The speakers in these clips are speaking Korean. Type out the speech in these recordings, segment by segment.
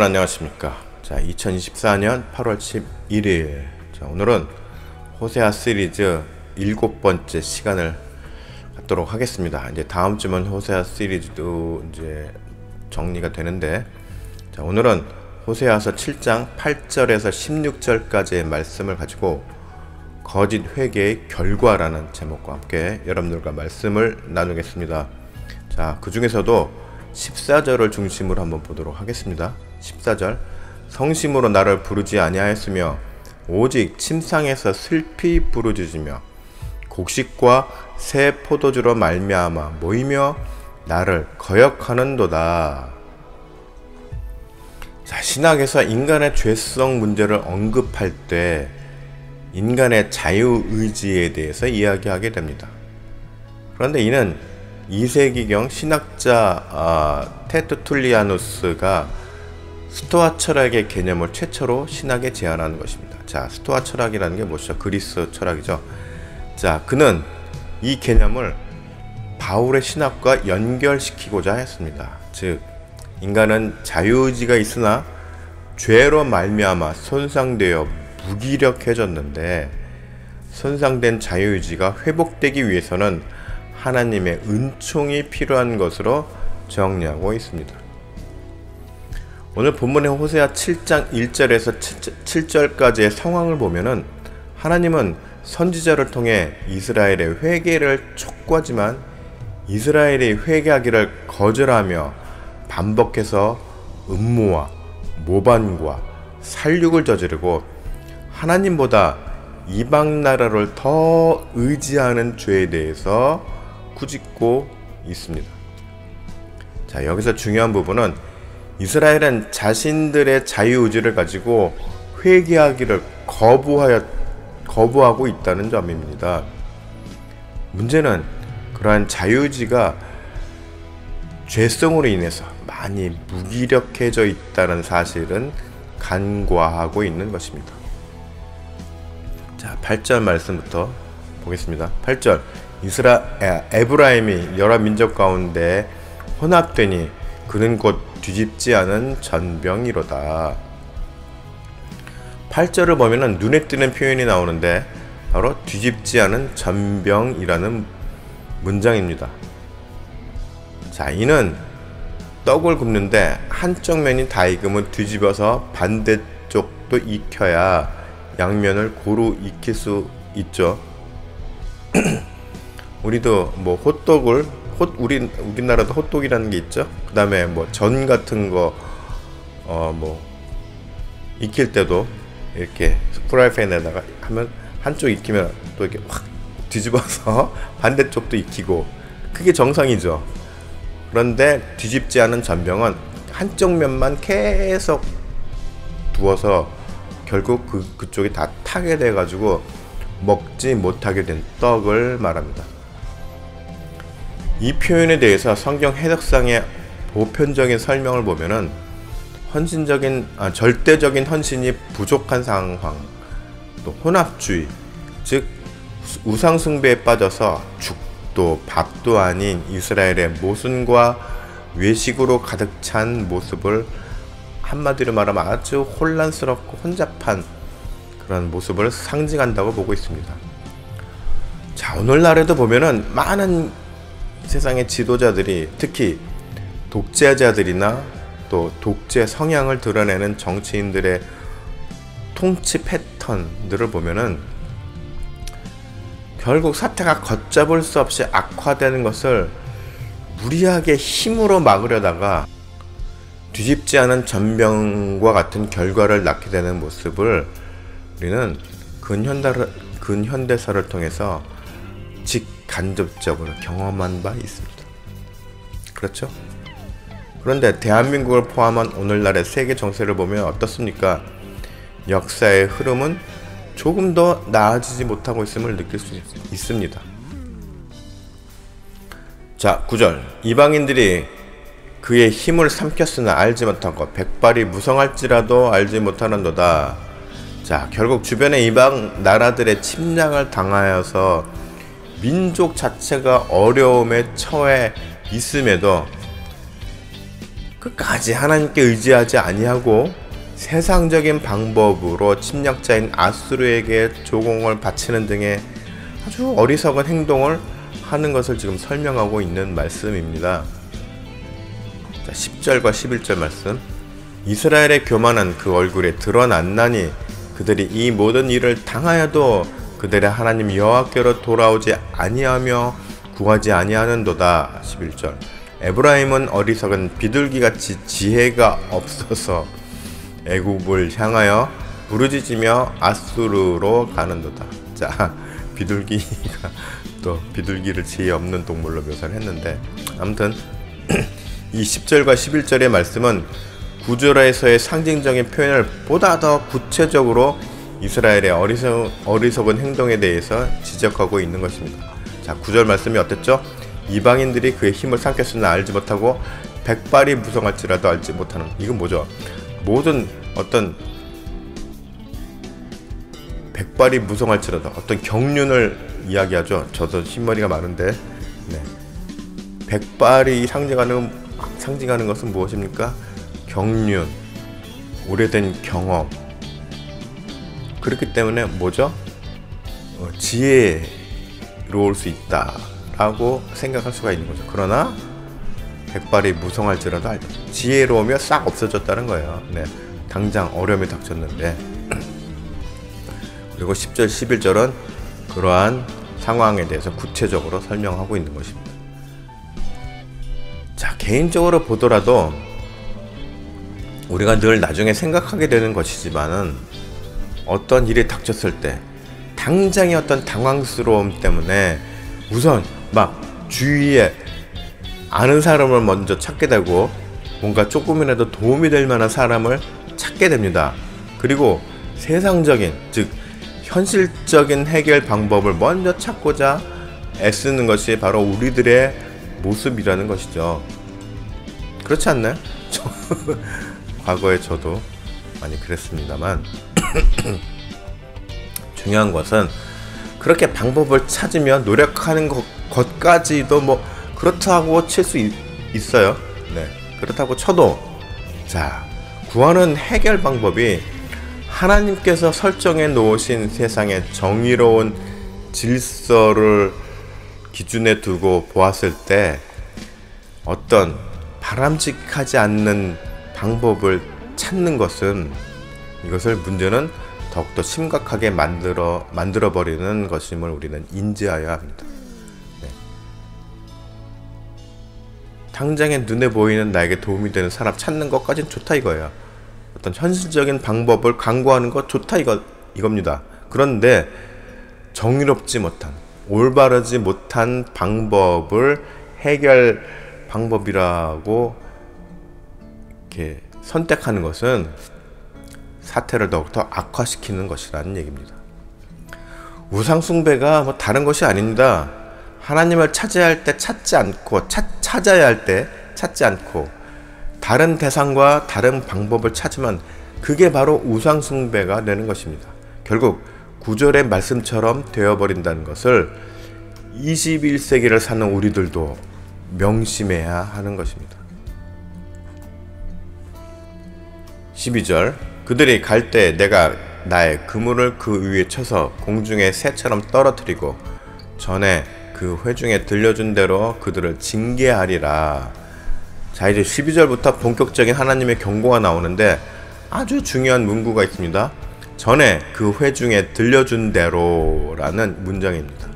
안녕하십니까. 자, 2024년 8월 11일. 자, 오늘은 호세아 시리즈 7번째 시간을 갖도록 하겠습니다. 이제 다음 주면 호세아 시리즈도 이제 정리가 되는데, 자, 오늘은 호세아서 7장 8절에서 16절까지의 말씀을 가지고 거짓 회개의 결과라는 제목과 함께 여러분들과 말씀을 나누겠습니다. 자, 그 중에서도 14절을 중심으로 한번 보도록 하겠습니다. 14절, 성심으로 나를 부르지 아니하였으며 오직 침상에서 슬피 부르짖으며 곡식과 새 포도주로 말미암아 모이며 나를 거역하는도다. 자, 신학에서 인간의 죄성 문제를 언급할 때 인간의 자유의지에 대해서 이야기하게 됩니다. 그런데 이는 2세기경 신학자 테르툴리아누스가 스토아 철학의 개념을 최초로 신학에 제안하는 것입니다. 자, 스토아 철학이라는 게 뭐죠? 그리스 철학이죠. 자, 그는 이 개념을 바울의 신학과 연결시키고자 했습니다. 즉, 인간은 자유의지가 있으나 죄로 말미암아 손상되어 무기력해졌는데, 손상된 자유의지가 회복되기 위해서는 하나님의 은총이 필요한 것으로 정리하고 있습니다. 오늘 본문의 호세아 7장 1절에서 7절까지의 상황을 보면은 하나님은 선지자를 통해 이스라엘의 회개를 촉구하지만 이스라엘이 회개하기를 거절하며 반복해서 음모와 모반과 살육을 저지르고 하나님보다 이방 나라를 더 의지하는 죄에 대해서 꾸짖고 있습니다. 자, 여기서 중요한 부분은 이스라엘은 자신들의 자유의지를 가지고 회개하기를 거부하고 있다는 점입니다. 문제는 그러한 자유의지가 죄성으로 인해서 많이 무기력해져 있다는 사실은 간과하고 있는 것입니다. 자, 8절 말씀부터 보겠습니다. 8절, 에브라임이 여러 민족 가운데 혼합되니 그는 곧 뒤집지 않은 전병이로다. 8절을 보면은 눈에 띄는 표현이 나오는데 바로 뒤집지 않은 전병이라는 문장입니다. 자, 이는 떡을 굽는데 한쪽 면이 다 익으면 뒤집어서 반대쪽도 익혀야 양면을 고루 익힐 수 있죠. 우리도 뭐 우리나라도 헛독이라는 게 있죠. 그 다음에 뭐 전 같은 거 뭐 익힐 때도 이렇게 프라이팬에다가 하면 한쪽 익히면 또 이렇게 확 뒤집어서 반대쪽도 익히고, 그게 정상이죠. 그런데 뒤집지 않은 전병은 한쪽 면만 계속 두어서 결국 그쪽이 다 타게 돼 가지고 먹지 못하게 된 떡을 말합니다. 이 표현에 대해서 성경 해석상의 보편적인 설명을 보면은 절대적인 헌신이 부족한 상황, 또 혼합주의, 즉 우상숭배에 빠져서 죽도 밥도 아닌 이스라엘의 모순과 외식으로 가득 찬 모습을, 한마디로 말하면 아주 혼란스럽고 혼잡한 그런 모습을 상징한다고 보고 있습니다. 자, 오늘날에도 보면은 많은 세상의 지도자들이, 특히 독재자들이나 또 독재 성향을 드러내는 정치인들의 통치 패턴들을 보면은 결국 사태가 걷잡을 수 없이 악화되는 것을 무리하게 힘으로 막으려다가 뒤집지 않은 전병과 같은 결과를 낳게 되는 모습을 우리는 근현대사를 통해서 직간접적으로 경험한 바 있습니다. 그렇죠? 그런데 대한민국을 포함한 오늘날의 세계 정세를 보면 어떻습니까? 역사의 흐름은 조금 더 나아지지 못하고 있음을 느낄 수 있습니다. 자, 9절, 이방인들이 그의 힘을 삼켰으나 알지 못하고 백발이 무성할지라도 알지 못하는도다. 자, 결국 주변의 이방 나라들의 침략을 당하여서 민족 자체가 어려움에 처해 있음에도 끝까지 하나님께 의지하지 아니하고 세상적인 방법으로 침략자인 아수르에게 조공을 바치는 등의 아주 어리석은 행동을 하는 것을 지금 설명하고 있는 말씀입니다. 자, 10절과 11절 말씀. 이스라엘의 교만은 그 얼굴에 드러났나니 그들이 이 모든 일을 당하여도 그들의 하나님 여호와께로 돌아오지 아니하며 구하지 아니하는도다. 11절. 에브라임은 어리석은 비둘기같이 지혜가 없어서 애굽을 향하여 부르짖으며 아수르로 가는도다. 자, 비둘기가 또 비둘기를 지혜 없는 동물로 묘사를 했는데, 아무튼 이 10절과 11절의 말씀은 구절에서의 상징적인 표현을 보다 더 구체적으로 이스라엘의 어리석은 행동에 대해서 지적하고 있는 것입니다. 자, 9절 말씀이 어땠죠? 이방인들이 그의 힘을 삼켰으나 알지 못하고 백발이 무성할지라도 알지 못하는, 이건 뭐죠? 모든 어떤 백발이 무성할지라도 어떤 경륜을 이야기하죠. 저도 흰머리가 많은데, 네. 백발이 상징하는 것은 무엇입니까? 경륜, 오래된 경험. 그렇기 때문에 뭐죠? 지혜로울 수 있다라고 생각할 수가 있는 거죠. 그러나 백발이 무성할지라도 알죠. 지혜로우며 싹 없어졌다는 거예요. 네. 당장 어려움이 닥쳤는데. 그리고 10절, 11절은 그러한 상황에 대해서 구체적으로 설명하고 있는 것입니다. 자, 개인적으로 보더라도 우리가 늘 나중에 생각하게 되는 것이지만은 어떤 일이 닥쳤을 때 당장의 어떤 당황스러움 때문에 우선 막 주위에 아는 사람을 먼저 찾게 되고 뭔가 조금이라도 도움이 될 만한 사람을 찾게 됩니다. 그리고 세상적인, 즉 현실적인 해결 방법을 먼저 찾고자 애쓰는 것이 바로 우리들의 모습이라는 것이죠. 그렇지 않나요? 과거에 저도 많이 그랬습니다만 중요한 것은 그렇게 방법을 찾으며 노력하는 것까지도 뭐 그렇다고 칠 수 있어요. 네, 그렇다고 쳐도, 자, 구하는 해결 방법이 하나님께서 설정해 놓으신 세상의 정의로운 질서를 기준에 두고 보았을 때 어떤 바람직하지 않는 방법을 찾는 것은, 이것을 문제는 더욱더 심각하게 만들어버리는 것임을 우리는 인지해야 합니다. 네. 당장에 눈에 보이는 나에게 도움이 되는 사람 찾는 것까지는 좋다 이거예요. 어떤 현실적인 방법을 강구하는 것 좋다 이겁니다. 그런데 정의롭지 못한, 올바르지 못한 방법을 해결 방법이라고 이렇게 선택하는 것은 사태를 더욱더 악화시키는 것이라는 얘기입니다. 우상숭배가 뭐 다른 것이 아닙니다. 하나님을 찾아야 할 때 찾지 않고, 찾아야 할 때 찾지 않고 다른 대상과 다른 방법을 찾으면 그게 바로 우상숭배가 되는 것입니다. 결국 구절의 말씀처럼 되어버린다는 것을 21세기를 사는 우리들도 명심해야 하는 것입니다. 12절. 그들이 갈 때 내가 나의 그물을 그 위에 쳐서 공중에 새처럼 떨어뜨리고 전에 그 회중에 들려준 대로 그들을 징계하리라. 자, 이제 12절부터 본격적인 하나님의 경고가 나오는데 아주 중요한 문구가 있습니다. 전에 그 회중에 들려준 대로라는 문장입니다.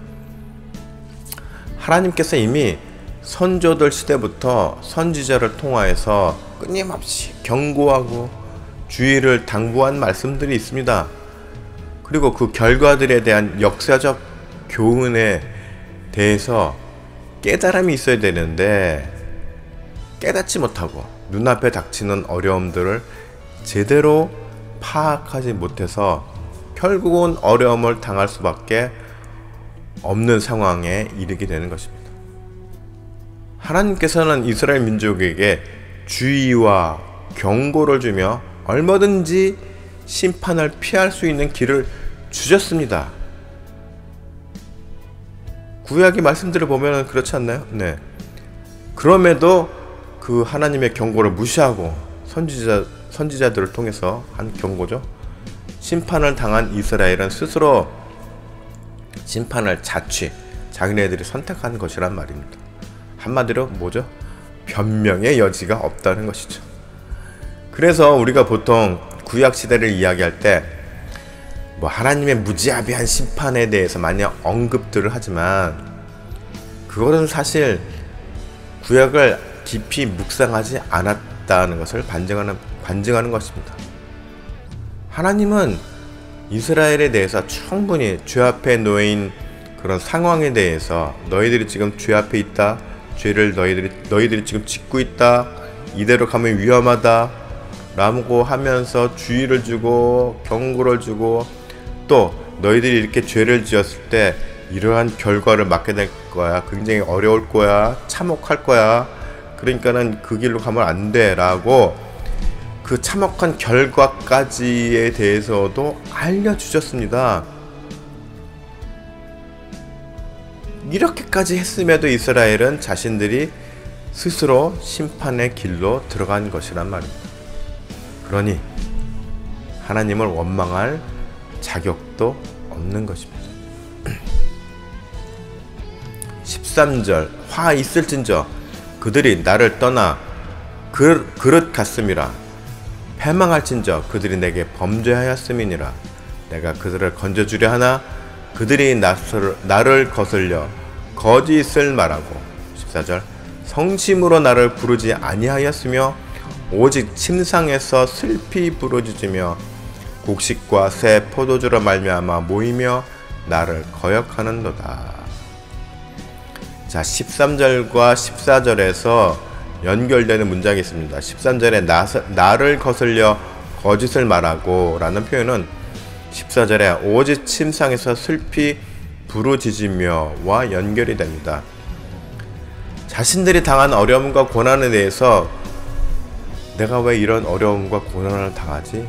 하나님께서 이미 선조들 시대부터 선지자를 통하여서 끊임없이 경고하고 주의를 당부한 말씀들이 있습니다. 그리고 그 결과들에 대한 역사적 교훈에 대해서 깨달음이 있어야 되는데 깨닫지 못하고 눈앞에 닥치는 어려움들을 제대로 파악하지 못해서 결국은 어려움을 당할 수밖에 없는 상황에 이르게 되는 것입니다. 하나님께서는 이스라엘 민족에게 주의와 경고를 주며 얼마든지 심판을 피할 수 있는 길을 주셨습니다. 구약의 말씀들을 보면 그렇지 않나요? 네. 그럼에도 그 하나님의 경고를 무시하고 선지자들을 통해서 한 경고죠. 심판을 당한 이스라엘은 스스로 심판을 자기네들이 선택한 것이란 말입니다. 한마디로 뭐죠? 변명의 여지가 없다는 것이죠. 그래서 우리가 보통 구약 시대를 이야기할 때 뭐 하나님의 무지아비한 심판에 대해서 많이 언급들을 하지만 그것은 사실 구약을 깊이 묵상하지 않았다는 것을 관증하는 것입니다. 하나님은 이스라엘에 대해서 충분히 죄 앞에 놓인 그런 상황에 대해서 너희들이 지금 죄 앞에 있다, 죄를 너희들이 지금 짓고 있다, 이대로 가면 위험하다 라고 하면서 주의를 주고 경고를 주고, 또 너희들이 이렇게 죄를 지었을 때 이러한 결과를 맞게 될 거야, 굉장히 어려울 거야, 참혹할 거야, 그러니까는 그 길로 가면 안 돼 라고 그 참혹한 결과까지에 대해서도 알려주셨습니다. 이렇게까지 했음에도 이스라엘은 자신들이 스스로 심판의 길로 들어간 것이란 말입니다. 그러니 하나님을 원망할 자격도 없는 것입니다. 13절 화 있을진저 그들이 나를 떠나 그릇 같음이라. 패망할진저 그들이 내게 범죄하였음이니라. 내가 그들을 건져주려 하나 그들이 나를 거슬려 거짓을 말하고. 14절 성심으로 나를 부르지 아니하였으며 오직 침상에서 슬피 부르짖으며 곡식과 새 포도주로 말미암아 모이며 나를 거역하는도다. 자, 13절과 14절에서 연결되는 문장이 있습니다. 13절에 나를 거슬려 거짓을 말하고 라는 표현은 14절에 오직 침상에서 슬피 부르짖으며와 연결이 됩니다. 자신들이 당한 어려움과 고난에 대해서 내가 왜 이런 어려움과 고난을 당하지?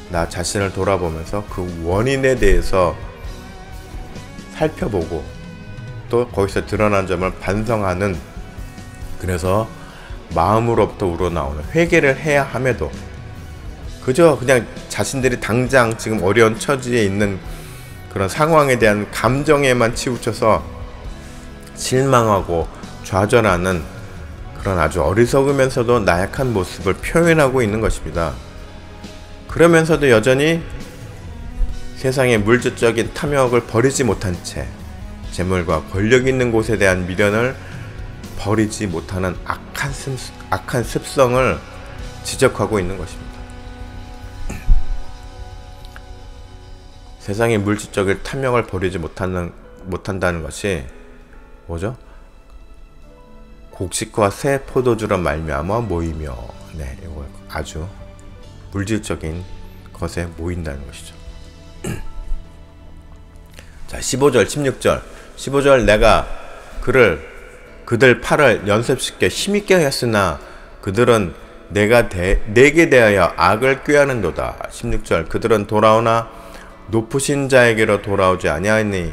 나 자신을 돌아보면서 그 원인에 대해서 살펴보고 또 거기서 드러난 점을 반성하는, 그래서 마음으로부터 우러나오는 회개를 해야 함에도 그저 그냥 자신들이 당장 지금 어려운 처지에 있는 그런 상황에 대한 감정에만 치우쳐서 실망하고 좌절하는 그런 아주 어리석으면서도 나약한 모습을 표현하고 있는 것입니다. 그러면서도 여전히 세상의 물질적인 탐욕을 버리지 못한 채 재물과 권력 있는 곳에 대한 미련을 버리지 못하는 악한 습성을 지적하고 있는 것입니다. 세상의 물질적인 탐욕을 버리지 못한다는 것이 뭐죠? 곡식과 새 포도주로 말미암아 모이며, 네, 이거 아주 물질적인 것에 모인다는 것이죠. 자, 15절, 16절. 15절 내가 그들 팔을 연습시켜 힘있게 하였으나 그들은 내게 대하여 악을 꾀하는도다. 16절 그들은 돌아오나 높으신 자에게로 돌아오지 아니하니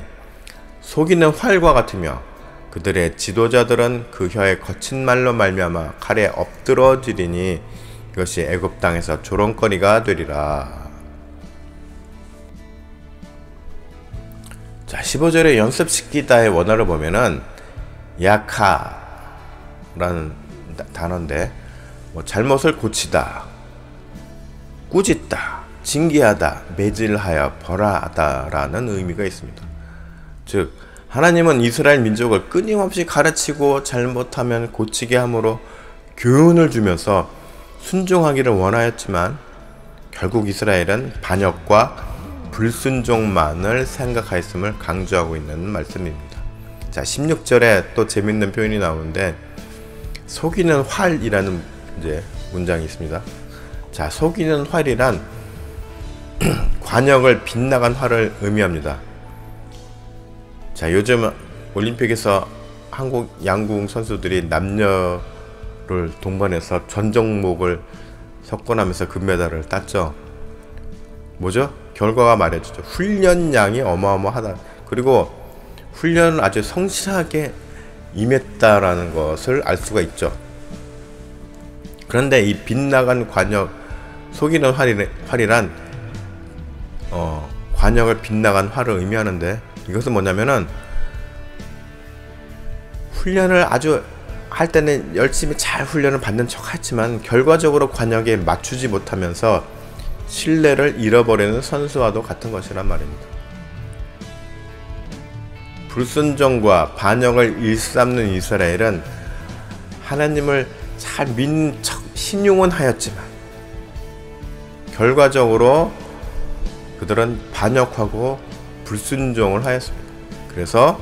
속이는 활과 같으며 그들의 지도자들은 그 혀의 거친 말로 말미암아 칼에 엎드러지리니 이것이 애굽 땅에서 조롱거리가 되리라. 자, 15절에 연습시키다의 원어를 보면은 야카라는 단어인데 뭐 잘못을 고치다, 꾸짖다, 징계하다, 매질하여 벌하다라는 의미가 있습니다. 즉 하나님은 이스라엘 민족을 끊임없이 가르치고 잘못하면 고치게 함으로 교훈을 주면서 순종하기를 원하였지만 결국 이스라엘은 반역과 불순종만을 생각하였음을 강조하고 있는 말씀입니다. 자, 16절에 또 재밌는 표현이 나오는데 속이는 활이라는 이제 문장이 있습니다. 자, 속이는 활이란 관역을 빗나간 활을 의미합니다. 자, 요즘 올림픽에서 한국 양궁 선수들이 남녀를 동반해서 전 종목을 석권하면서 금메달을 땄죠. 뭐죠? 결과가 말해주죠. 훈련량이 어마어마하다. 그리고 훈련을 아주 성실하게 임했다라는 것을 알 수가 있죠. 그런데 이 빗나간 관역, 속이는 활이란 관역을 빗나간 활을 의미하는데, 이것은 뭐냐면은 훈련을 아주 할 때는 열심히 잘 훈련을 받는 척 했지만 결과적으로 관역에 맞추지 못하면서 신뢰를 잃어버리는 선수와도 같은 것이란 말입니다. 불순종과 반역을 일삼는 이스라엘은 하나님을 잘 믿는 척 신용은 하였지만 결과적으로 그들은 반역하고 불순종을 하였습니다. 그래서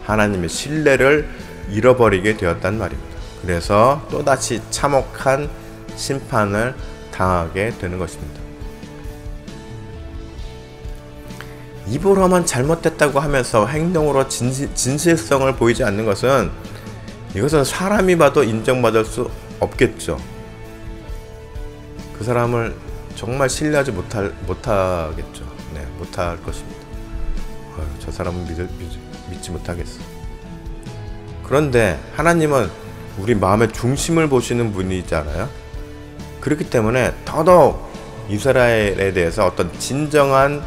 하나님의 신뢰를 잃어버리게 되었단 말입니다. 그래서 또다시 참혹한 심판을 당하게 되는 것입니다. 입으로만 잘못됐다고 하면서 행동으로 진실성을 보이지 않는 것은, 이것은 사람이 봐도 인정받을 수 없겠죠. 그 사람을 정말 신뢰하지 못하겠죠. 네, 못할 것입니다. 저 사람은 믿지 못하겠어. 그런데 하나님은 우리 마음의 중심을 보시는 분이잖아요. 그렇기 때문에 더더욱 이스라엘에 대해서 어떤 진정한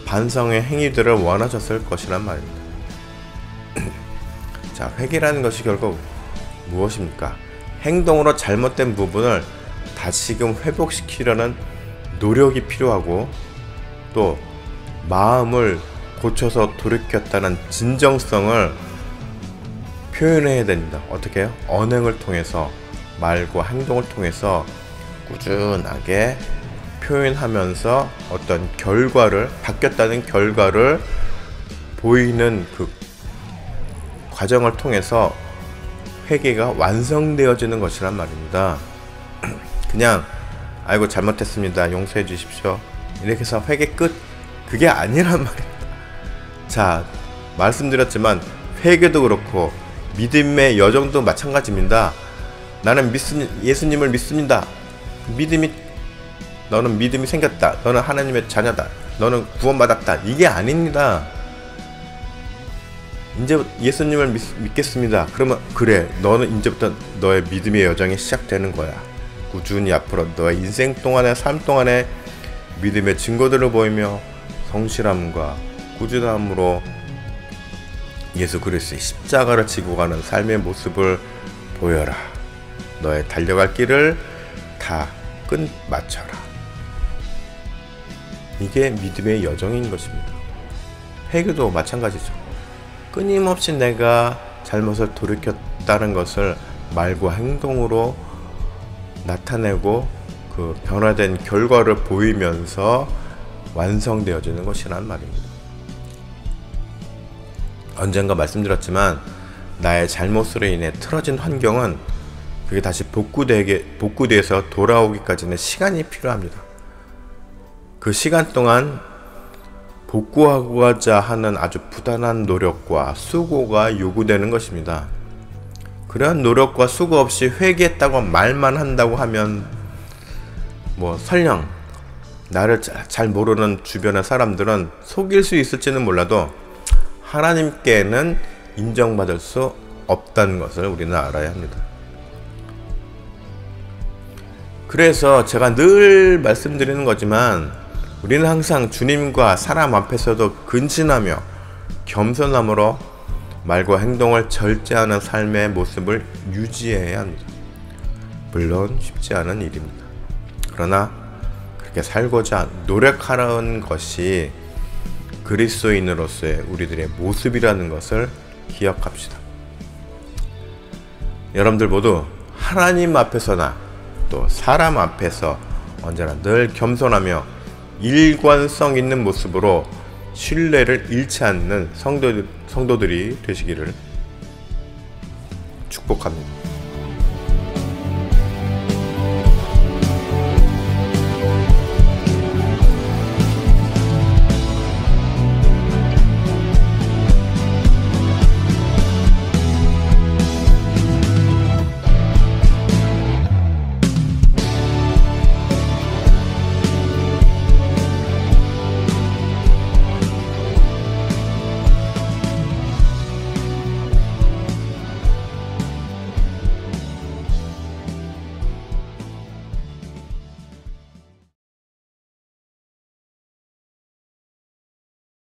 반성의 행위들을 원하셨을 것이란 말입니다. 자, 회개라는 것이 결국 무엇입니까? 행동으로 잘못된 부분을 다시금 회복시키려는 노력이 필요하고, 또 마음을 고쳐서 돌이켰다는 진정성을 표현해야 됩니다. 어떻게 해요? 언행을 통해서, 말과 행동을 통해서 꾸준하게 표현하면서 어떤 결과를, 바뀌었다는 결과를 보이는 그 과정을 통해서 회개가 완성되어지는 것이란 말입니다. 그냥 아이고 잘못했습니다, 용서해 주십시오, 이렇게 해서 회개 끝, 그게 아니란 말입니다. 자, 말씀드렸지만 회개도 그렇고 믿음의 여정도 마찬가지입니다. 나는 예수님을 믿습니다. 너는 믿음이 생겼다, 너는 하나님의 자녀다, 너는 구원받았다, 이게 아닙니다. 이제 예수님을 믿겠습니다. 그러면 그래, 너는 이제부터 너의 믿음의 여정이 시작되는 거야. 꾸준히 앞으로 너의 인생 동안의 삶 동안에 믿음의 증거들을 보이며 성실함과 꾸준함으로 예수 그리스도의 십자가를 지고 가는 삶의 모습을 보여라. 너의 달려갈 길을 다 끝마쳐라. 이게 믿음의 여정인 것입니다. 회개도 마찬가지죠. 끊임없이 내가 잘못을 돌이켰다는 것을 말과 행동으로 나타내고 그 변화된 결과를 보이면서 완성되어지는 것이란 말입니다. 언젠가 말씀드렸지만 나의 잘못으로 인해 틀어진 환경은 그게 다시 복구돼서 돌아오기까지는 시간이 필요합니다. 그 시간 동안 복구하고자 하는 아주 부단한 노력과 수고가 요구되는 것입니다. 그러한 노력과 수고 없이 회개했다고 말만 한다고 하면 설령 나를 잘 모르는 주변의 사람들은 속일 수 있을지는 몰라도 하나님께는 인정받을 수 없다는 것을 우리는 알아야 합니다. 그래서 제가 늘 말씀드리는 거지만 우리는 항상 주님과 사람 앞에서도 근신하며 겸손함으로 말과 행동을 절제하는 삶의 모습을 유지해야 합니다. 물론 쉽지 않은 일입니다. 그러나 그렇게 살고자 노력하는 것이 그리스도인으로서의 우리들의 모습이라는 것을 기억합시다. 여러분들 모두 하나님 앞에서나 또 사람 앞에서 언제나 늘 겸손하며 일관성 있는 모습으로 신뢰를 잃지 않는 성도들이 되시기를 축복합니다.